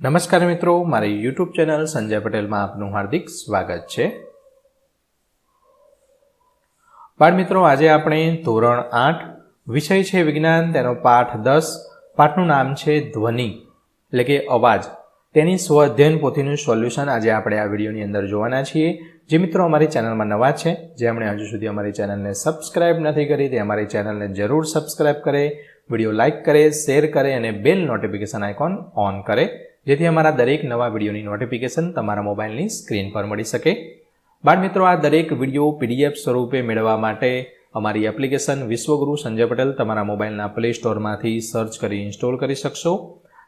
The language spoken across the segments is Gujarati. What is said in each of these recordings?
નમસ્કાર મિત્રો, મારી યુટ્યુબ ચેનલ સંજય પટેલમાં આપનું હાર્દિક સ્વાગત છે। બાળ મિત્રો, આજે આપણે ધોરણ 8 વિષય છે વિજ્ઞાન, તેનો પાઠ 10, પાઠનું નામ છે ધ્વનિ એટલે કે અવાજ, તેની સ્વ અધ્યયન પોથીનું સોલ્યુશન આજે આપણે આ વિડીયોની અંદર જોવાના છીએ। જે મિત્રો અમારી ચેનલમાં નવા છે, જેમણે હજુ સુધી અમારી ચેનલને સબસ્ક્રાઇબ નથી કરી, તે અમારી ચેનલને જરૂર સબસ્ક્રાઇબ કરે, વિડીયો લાઇક કરે, શેર કરે અને બેલ નોટિફિકેશન આઇકોન ઓન કરે, જેથી અમારા દરેક નવા વિડીયોની નોટિફિકેશન તમારા મોબાઈલની સ્ક્રીન પર મળી શકે। બાળ મિત્રો, આ દરેક વિડીયો પીડીએફ સ્વરૂપે મેળવવા માટે અમારી એપ્લિકેશન વિશ્વગુરુ સંજય પટેલ તમારા મોબાઈલના પ્લે સ્ટોરમાંથી સર્ચ કરી ઇન્સ્ટોલ કરી શકશો।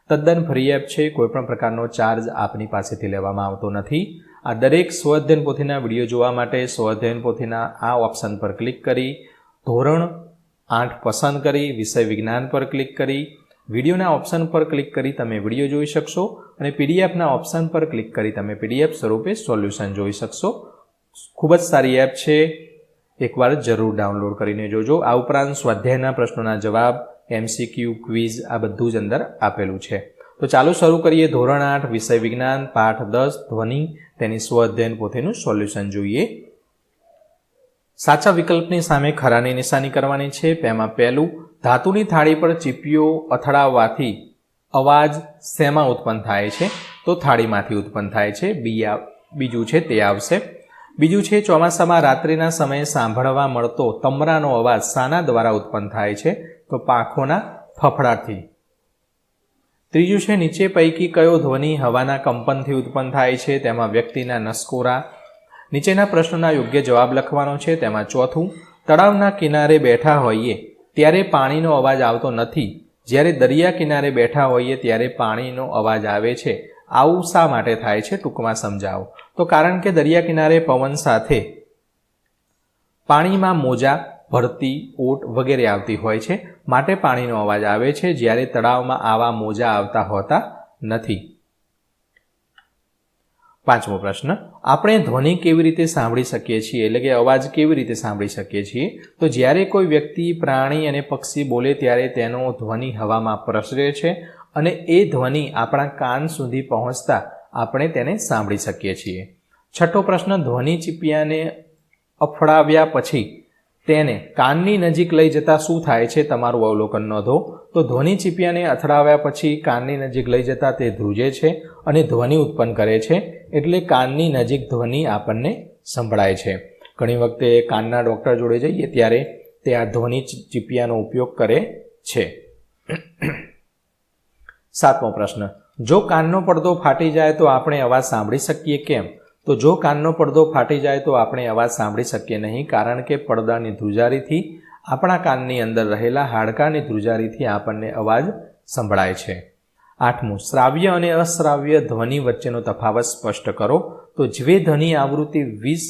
તદ્દન ફ્રી એપ છે, કોઈપણ પ્રકારનો ચાર્જ આપની પાસેથી લેવામાં આવતો નથી। આ દરેક સ્વ અધ્યયન પોથીના વિડીયો જોવા માટે સ્વ અધ્યયન પોથીના આ ઓપ્શન પર ક્લિક કરી, ધોરણ 8 પસંદ કરી, વિષય વિજ્ઞાન પર ક્લિક કરી, વિડીયોના ઓપ્શન પર ક્લિક કરી તમે વિડીયો જોઈ શકશો અને પીડીએફના ઓપ્શન પર ક્લિક કરી તમે પીડીએફ સ્વરૂપે સોલ્યુશન જોઈ શકશો। ખૂબ જ સારી એપ છે, એકવાર જરૂર ડાઉનલોડ કરીને જોજો। આ ઉપરાંત સ્વાધ્યાયના પ્રશ્નોના જવાબ, એમસીક્યુ, ક્વિઝ આ બધું જ અંદર આપેલું છે। તો ચાલો શરૂ કરીએ। ધોરણ 8 વિષય વિજ્ઞાન, પાઠ 10 ધ્વનિ, તેની સ્વ અધ્યયન પોથીનું સોલ્યુશન જોઈએ। સાચા વિકલ્પની સામે ખરાની નિશાની કરવાની છે। તેમાં પહેલું, ધાતુની થાળી પર ચીપીઓ અથડાવવાથી અવાજ શેમાં ઉત્પન્ન થાય છે? તો થાળીમાંથી ઉત્પન્ન થાય છે। બીજું છે તે આવશે। બીજું છે, ચોમાસામાં રાત્રિના સમયે સાંભળવા મળતો તમરાનો અવાજ શાના દ્વારા ઉત્પન્ન થાય છે? તો પાંખોના ફફડાટથી। ત્રીજું છે, નીચે પૈકી કયો ધ્વનિ હવાના કંપનથી ઉત્પન્ન થાય છે? તેમાં વ્યક્તિના નસકોરા। નીચેના પ્રશ્નોના યોગ્ય જવાબ લખવાનો છે। તેમાં ચોથું, તળાવના કિનારે બેઠા હોઈએ ત્યારે પાણીનો અવાજ આવતો નથી, જ્યારે દરિયા કિનારે બેઠા હોઈએ ત્યારે પાણીનો અવાજ આવે છે, આવું શા માટે થાય છે? ટૂંકમાં સમજાવો। તો કારણ કે દરિયા કિનારે પવન સાથે પાણીમાં મોજા, ભરતી, ઓટ વગેરે આવતી હોય છે, માટે પાણીનો અવાજ આવે છે, જ્યારે તળાવમાં આવા મોજા આવતા હોતા નથી। પાંચમો પ્રશ્ન, આપણે ધ્વનિ કેવી રીતે સાંભળી શકીએ છીએ? એટલે કે અવાજ કેવી રીતે સાંભળી શકીએ છીએ? તો જ્યારે કોઈ વ્યક્તિ, પ્રાણી અને પક્ષી બોલે ત્યારે તેનો ધ્વનિ હવામાં પ્રસરે છે અને એ ધ્વનિ આપણા કાન સુધી પહોંચતા આપણે તેને સાંભળી શકીએ છીએ। છઠ્ઠો પ્રશ્ન, ધ્વનિ ચીપિયાને અફડાવ્યા પછી તેને કાનની નજીક લઈ જતા શું થાય છે? તમારું અવલોકન નોંધો। તો ધ્વનિ ચીપિયાને અથડાવ્યા પછી કાનની નજીક લઈ જતા તે ધ્રુજે છે અને ધ્વનિ ઉત્પન્ન કરે છે, એટલે કાનની નજીક ધ્વનિ આપણને સંભળાય છે। ઘણી વખતે કાનના ડૉક્ટર જોડે જઈએ ત્યારે તે આ ધ્વનિ ચીપિયાનો ઉપયોગ કરે છે। સાતમો પ્રશ્ન, જો કાનનો પડદો ફાટી જાય તો આપણે અવાજ સાંભળી શકીએ કેમ? તો જો કાનનો પડદો ફાટી જાય તો આપણે અવાજ સાંભળી શકીએ નહીં, કારણ કે પડદાની ધ્રુજારીથી આપણા કાનની અંદર રહેલા હાડકાની ધ્રુજારીથી આપણને અવાજ સંભળાય છે। આઠમું, શ્રાવ્ય અને અશ્રાવ્ય ધ્વનિ વચ્ચેનો તફાવત સ્પષ્ટ કરો। તો જે ધ્વનિ આવૃત્તિ 20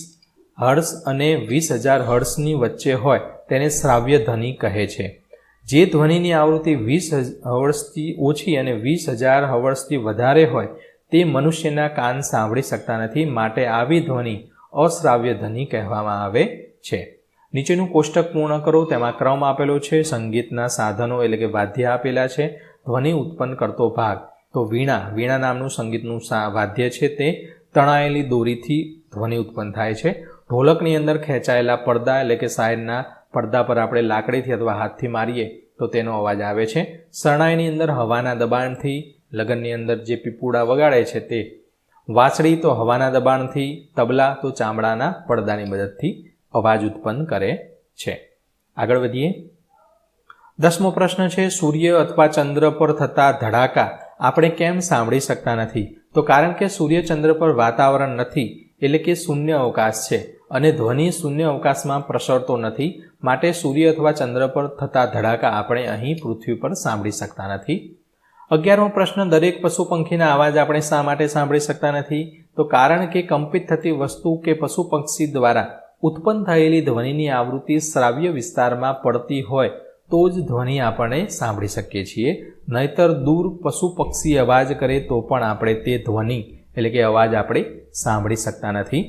હર્ટ્ઝ અને 20,000 હર્ટ્ઝની વચ્ચે હોય તેને શ્રાવ્ય ધ્વનિ કહે છે। જે ધ્વનિની આવૃત્તિ 20 હર્ટ્ઝથી ઓછી અને 20,000 હર્ટ્ઝથી વધારે હોય તે મનુષ્યના કાન સાંભળી શકતા નથી, માટે આવી ધ્વનિ અશ્રાવ્ય ધ્વનિ કહેવામાં આવે છે। નીચેનું કોષ્ટક પૂર્ણ કરો। તેમાં ક્રમ આપેલો છે, સંગીતના સાધનો એટલે કે વાદ્ય આપેલા છે, ધ્વનિ ઉત્પન્ન કરતો ભાગ, તો વીણા નામનું સંગીતનું વાદ્ય છે, તે તણાયેલી દોરીથી ધ્વનિ ઉત્પન્ન થાય છે। ઢોલકની અંદર ખેંચાયેલા પડદા એટલે કે સાઈડના પડદા પર આપણે લાકડીથી અથવા હાથથી મારીએ તો તેનો અવાજ આવે છે। શરણાઈની અંદર હવાના દબાણથી, લગનની અંદર જે પીપુડા વગાડે છે તે, વાંસળી તો હવાના દબાણથી, તબલા તો ચામડાના પડદાની મદદથી અવાજ ઉત્પન્ન કરે છે। આગળ વધીએ। 10મો પ્રશ્ન છે, સૂર્ય અથવા ચંદ્ર પર થતા ધડાકા આપણે કેમ સાંભળી શકતા નથી? તો કારણ કે સૂર્ય ચંદ્ર પર વાતાવરણ નથી, એટલે કે શૂન્ય અવકાશ છે અને ધ્વનિ શૂન્ય અવકાશમાં પ્રસરતો નથી, માટે સૂર્ય અથવા ચંદ્ર પર થતા ધડાકા આપણે અહીં પૃથ્વી પર સાંભળી શકતા નથી। 11મો પ્રશ્ન, દરેક પશુ પંખીના અવાજ આપણે શા માટે સાંભળી શકતા નથી? તો કારણ કે કંપિત થતી વસ્તુ કે પશુ પક્ષી દ્વારા ઉત્પન્ન થયેલી ધ્વનિની આવૃત્તિ શ્રાવ્ય વિસ્તારમાં પડતી હોય તો જ ધ્વનિ આપણે સાંભળી શકીએ છીએ, નહીતર દૂર પશુ પક્ષી અવાજ કરે તો પણ આપણે તે ધ્વનિ એટલે કે અવાજ આપણે સાંભળી શકતા નથી।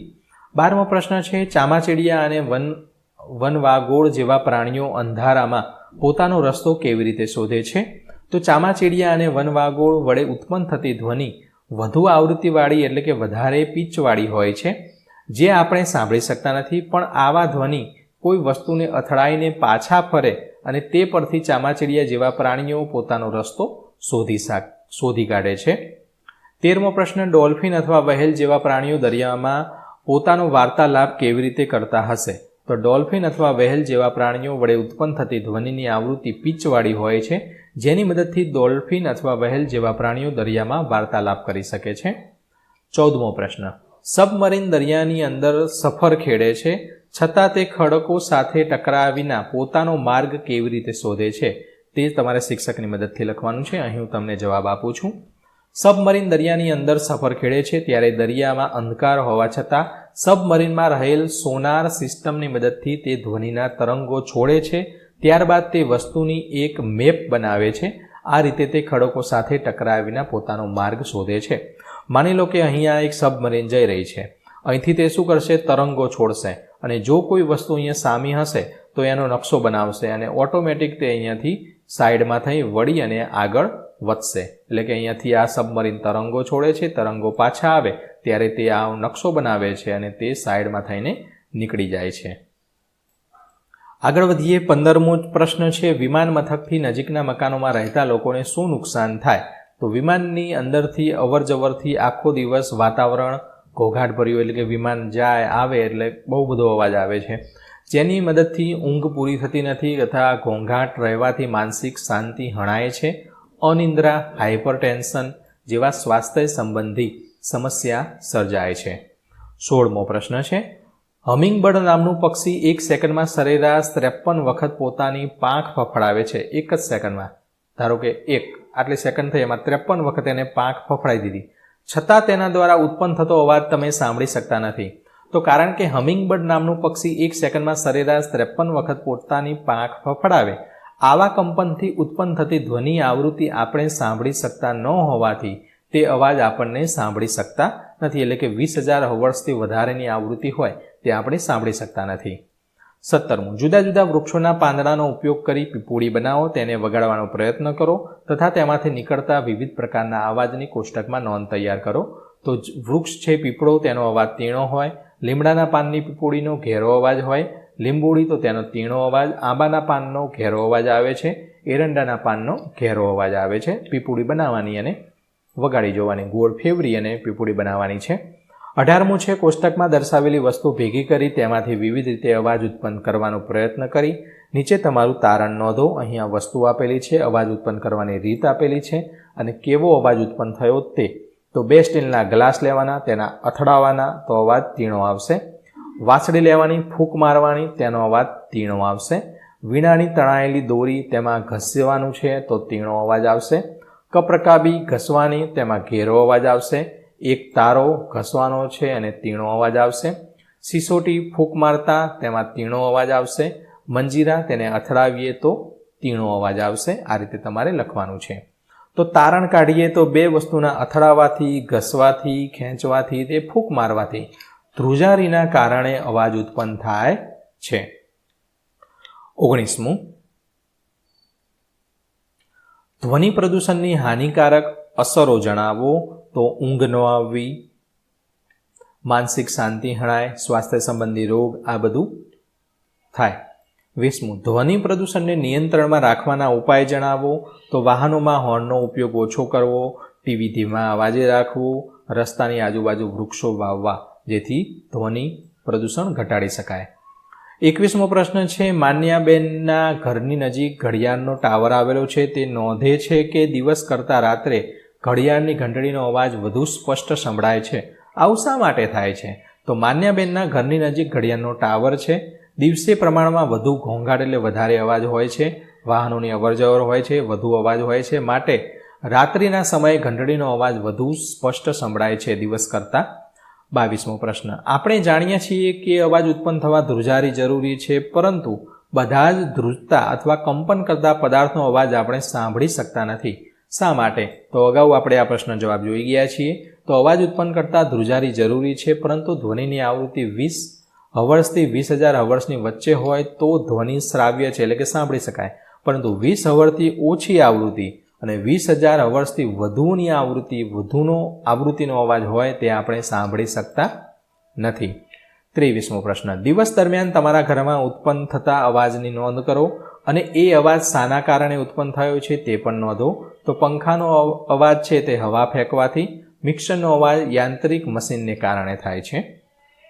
12મો પ્રશ્ન છે, ચામાચીડિયા અને વનવાગોળ જેવા પ્રાણીઓ અંધારામાં પોતાનો રસ્તો કેવી રીતે શોધે છે? તો ચામાચીડિયા અને વનવાગોળ વડે ઉત્પન્ન થતી ધ્વનિ વધુ આવૃત્તિવાળી એટલે કે વધારે પીચવાળી હોય છે, જે આપણે સાંભળી શકતા નથી. પણ આવા ધ્વનિ કોઈ વસ્તુને અથડાઈને પાછા ફરે અને તે પરથી ચામાચીડિયા જેવા પ્રાણીઓ પોતાનો રસ્તો શોધી કાઢે છે. 13મો પ્રશ્ન, ડોલ્ફિન અથવા વહેલ જેવા પ્રાણીઓ દરિયામાં પોતાનો વાર્તાલાપ કેવી રીતે કરતા હશે? તો ડોલ્ફિન અથવા વહેલ જેવા પ્રાણીઓ વડે ઉત્પન્ન થતી ધ્વનિની આવૃત્તિ પીચવાળી હોય છે, જેની મદદથી ડોલ્ફિન અથવા વહેલ જેવા પ્રાણીઓ દરિયામાં વાર્તાલાપ કરી શકે છે. 14મો પ્રશ્ન, સબમરીન દરિયાની અંદર સફર ખેડે છે, છતાં તે ખડકો સાથે ટકરાયા વિના પોતાનો માર્ગ કેવી રીતે શોધે છે? તે તમારે શિક્ષકની મદદથી લખવાનું છે. અહીં હું તમને જવાબ આપું છું. સબમરીન દરિયાની અંદર સફર ખેડે છે ત્યારે દરિયામાં અંધકાર હોવા છતાં સબમરીનમાં રહેલ સોનાર સિસ્ટમની મદદથી તે ધ્વનિના તરંગો છોડે છે. ત્યારબાદ તે વસ્તુની એક મેપ બનાવે છે. આ રીતે તે ખડકો સાથે ટકરાયા વિના પોતાનો માર્ગ શોધે છે. માની લો કે અહીંયા એક સબમરીન જઈ રહી છે. અહીંથી તે શું કરશે? તરંગો છોડશે અને જો કોઈ વસ્તુ અહીંયા સામી હશે તો એનો નકશો બનાવશે અને ઓટોમેટિક તે અહીંયાથી સાઈડમાં થઈ વળી અને આગળ વધશે. એટલે કે અહીંયાથી આ સબમરીન તરંગો છોડે છે, તરંગો પાછા આવે ત્યારે તે આ નકશો બનાવે છે અને તે સાઈડમાં થઈને નીકળી જાય છે. આગળ વધીએ. 15મો પ્રશ્ન છે, વિમાન મથકથી નજીકના મકાનોમાં રહેતા લોકોને શું નુકસાન થાય? તો વિમાનની અંદરથી અવર જવરથી આખો દિવસ વાતાવરણ ઘોઘાટ ભર્યું, એટલે કે વિમાન જાય આવે એટલે બહુ બધો અવાજ આવે છે, જેની મદદથી ઊંઘ પૂરી થતી નથી તથા ઘોંઘાટ રહેવાથી માનસિક શાંતિ હણાય છે. અનિદ્રા, હાઇપરટેન્શન જેવા સ્વાસ્થ્ય સંબંધી સમસ્યા સર્જાય છે. 16મો પ્રશ્ન છે, હમિંગબર્ડ નામનું પક્ષી 1 સેકન્ડમાં સરેરાશ 53 વખત પોતાની પાંખ ફફડાવે છે. એક જ સેકન્ડમાં, ધારો કે આટલી સેકન્ડ થઈ એમાં 53 વખત એને પાંખ ફફડાઈ દીધી, છતાં તેના દ્વારા ઉત્પન્ન થતો અવાજ તમે સાંભળી શકતા નથી. તો કારણ કે હમિંગબર્ડ નામનું પક્ષી 1 સેકન્ડમાં સરેરાશ 53 વખત પોતાની પાંખ ફફડાવે, આવા કંપનથી ઉત્પન્ન થતી ધ્વનિ આવૃત્તિ આપણે સાંભળી શકતા ન હોવાથી તે અવાજ આપણને સાંભળી શકતા નથી. એટલે કે 20,000 હર્ટ્ઝથી વધારેની આવૃત્તિ હોય તે આપણે સાંભળી શકતા નથી. 17મું, જુદા જુદા વૃક્ષોના પાંદડાનો ઉપયોગ કરી પીપુડી બનાવો, તેને વગાડવાનો પ્રયત્ન કરો તથા તેમાંથી નીકળતા વિવિધ પ્રકારના અવાજની કોષ્ટકમાં નોંધ તૈયાર કરો. તો વૃક્ષ છે પીપળો, તેનો અવાજ તીણો હોય. લીમડાના પાનની પીપુડીનો ઘેરો અવાજ હોય. લીંબોડી તો તેનો તીણો અવાજ. આંબાના પાનનો ઘેરો અવાજ આવે છે. એરંડાના પાનનો ઘેરો અવાજ આવે છે. પીપુડી બનાવવાની અને વગાડી જોવાની, ગોળ ફેવરી અને પીપુડી બનાવવાની છે. 18મું છે, કોષ્ટકમાં દર્શાવેલી વસ્તુ ભેગી કરી તેમાંથી વિવિધ રીતે અવાજ ઉત્પન્ન કરવાનો પ્રયત્ન કરી નીચે તમારું તારણ નોંધો. અહીંયા વસ્તુ આપેલી છે, અવાજ ઉત્પન્ન કરવાની રીત આપેલી છે અને કેવો અવાજ ઉત્પન્ન થયો તે. તો 2 સ્ટીલના ગ્લાસ લેવાના, તેના અથડાવાના તો અવાજ તીણો આવશે. વાસળી લેવાની, ફૂંક મારવાની, તેનો અવાજ તીણો આવશે. વીણાની તણાયેલી દોરી, તેમાં ઘસવાનું છે તો તીણો અવાજ આવશે. કપરકાબી ઘસવાની, તેમાં ઘેરો અવાજ આવશે. એક તારો ઘસવાનો છે અને તીણો અવાજ આવશે. સિસોટી ફૂંક મારતા, તેમાં તીણો અવાજ આવશે. મંજીરા, તેને અથડાવીએ તો તીણો અવાજ આવશે. આ રીતે તમારે લખવાનું છે. તો તારણ કાઢીએ તો 2 વસ્તુના અથડાવાથી, ઘસવાથી, ખેંચવાથી, તે ફૂંક મારવાથી ધ્રુજારીના કારણે અવાજ ઉત્પન્ન થાય છે. 19મું, ધ્વનિ પ્રદૂષણની હાનિકારક અસરો જણાવો. તો ઊંઘ ન આવવી, માનસિક શાંતિ હણાય, સ્વાસ્થ્ય સંબંધી રોગ, આ બધું થાય. 20મું, ધ્વનિ પ્રદૂષણને નિયંત્રણમાં રાખવાના ઉપાય જણાવો. તો વાહનોમાં હોર્નનો ઉપયોગ ઓછો કરવો, ટીવી ધીમા અવાજે રાખવું, રસ્તાની આજુબાજુ વૃક્ષો વાવવા, જેથી ધ્વનિ પ્રદૂષણ ઘટાડી શકાય. 21મો પ્રશ્ન છે, માન્યાબેનના ઘરની નજીક ઘડિયાળનો ટાવર આવેલો છે. તે નોંધે છે કે દિવસ કરતાં રાત્રે ઘડિયાળની ઘંટડીનો અવાજ વધુ સ્પષ્ટ સંભળાય છે. આવું શા માટે થાય છે? તો માન્યાબેનના ઘરની નજીક ઘડિયાળનો ટાવર છે. દિવસે પ્રમાણમાં વધુ ઘોંઘાટ એટલે વધારે અવાજ હોય છે. વાહનોની અવરજવર હોય છે, વધુ અવાજ હોય છે, માટે રાત્રિના સમયે ઘંટડીનો અવાજ વધુ સ્પષ્ટ સંભળાય છે દિવસ કરતાં. 22મો પ્રશ્ન, આપણે જાણીએ છીએ કે અવાજ ઉત્પન્ન થવા ધ્રુજારી જરૂરી છે, પરંતુ બધા જ ધ્રુજતા અથવા કંપન કરતા પદાર્થનો અવાજ આપણે સાંભળી શકતા નથી. શા માટે? તો અગાઉ આપણે આ પ્રશ્ન જવાબ જોઈ ગયા છીએ. તો અવાજ ઉત્પન્ન કરતા ધ્રુજારી જરૂરી છે, પરંતુ ધ્વનિની આવૃત્તિ 20 હર્ટ્ઝથી 20,000 હર્ટ્ઝની વચ્ચે હોય તો ધ્વનિ શ્રાવ્ય છે, એટલે કે સાંભળી શકાય. પરંતુ 20 હર્ટ્ઝથી ઓછી આવૃત્તિ અને 20,000 હર્ટ્ઝથી વધુની આવૃત્તિનો અવાજ હોય તે આપણે સાંભળી શકતા નથી. 23મો પ્રશ્ન. દિવસ દરમિયાન તમારા ઘરમાં ઉત્પન્ન થતા અવાજની નોંધ કરો અને એ અવાજ શાના કારણે ઉત્પન્ન થયો છે તે પણ નોંધો. તો પંખાનો અવાજ છે તે હવા ફેંકવાથી, મિક્સરનો અવાજ યાંત્રિક મશીનને કારણે થાય છે.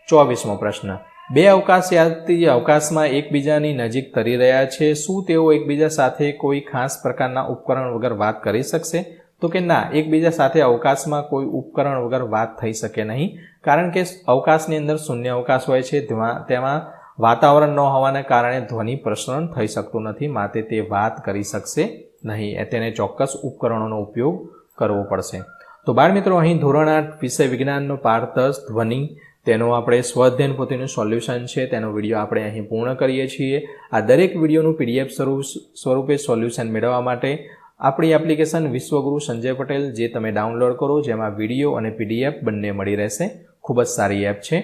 24મો પ્રશ્ન. બે અવકાશયાત્રી અવકાશમાં એકબીજાની નજીક તરી રહ્યા છે. શું તેઓ એકબીજા સાથે કોઈ ખાસ પ્રકારના ઉપકરણ વગર વાત કરી શકશે? તો કે ના, એકબીજા સાથે અવકાશમાં કોઈ ઉપકરણ વગર વાત થઈ શકે નહીં, કારણ કે અવકાશની અંદર શૂન્ય અવકાશ હોય છે, તેમાં વાતાવરણ ન હોવાને કારણે ધ્વનિ પ્રસરણ થઈ શકતું નથી, માટે તે વાત કરી શકશે નહીં. તેને ચોક્કસ ઉપકરણોનો ઉપયોગ કરવો પડશે. તો બાળમિત્રો, અહીં ધોરણ 8 વિષય વિજ્ઞાનનો પાઠ 10 ધ્વનિ તેનો આપણે સ્વાધ્યાયન પોથીનું સોલ્યુશન છે, તેનો વિડીયો આપણે અહીં પૂર્ણ કરીએ છીએ. આ દરેક વિડીયોનું PDF સ્વરૂપે સોલ્યુશન મેળવવા માટે આપણી એપ્લિકેશન વિશ્વગુરુ સંજય પટેલ જે તમે ડાઉનલોડ કરો, જેમાં વિડીયો અને PDF બંને મળી રહેશે. ખૂબ જ સારી એપ છે,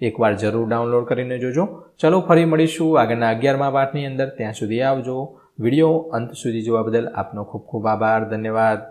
એકવાર જરૂર ડાઉનલોડ કરીને જોજો. ચલો, ફરી મળીશું આગળના 11મા પાઠની અંદર. ત્યાં સુધી આવજો. વિડીયો અંત સુધી જોવા બદલ આપનો ખૂબ ખૂબ આભાર. ધન્યવાદ.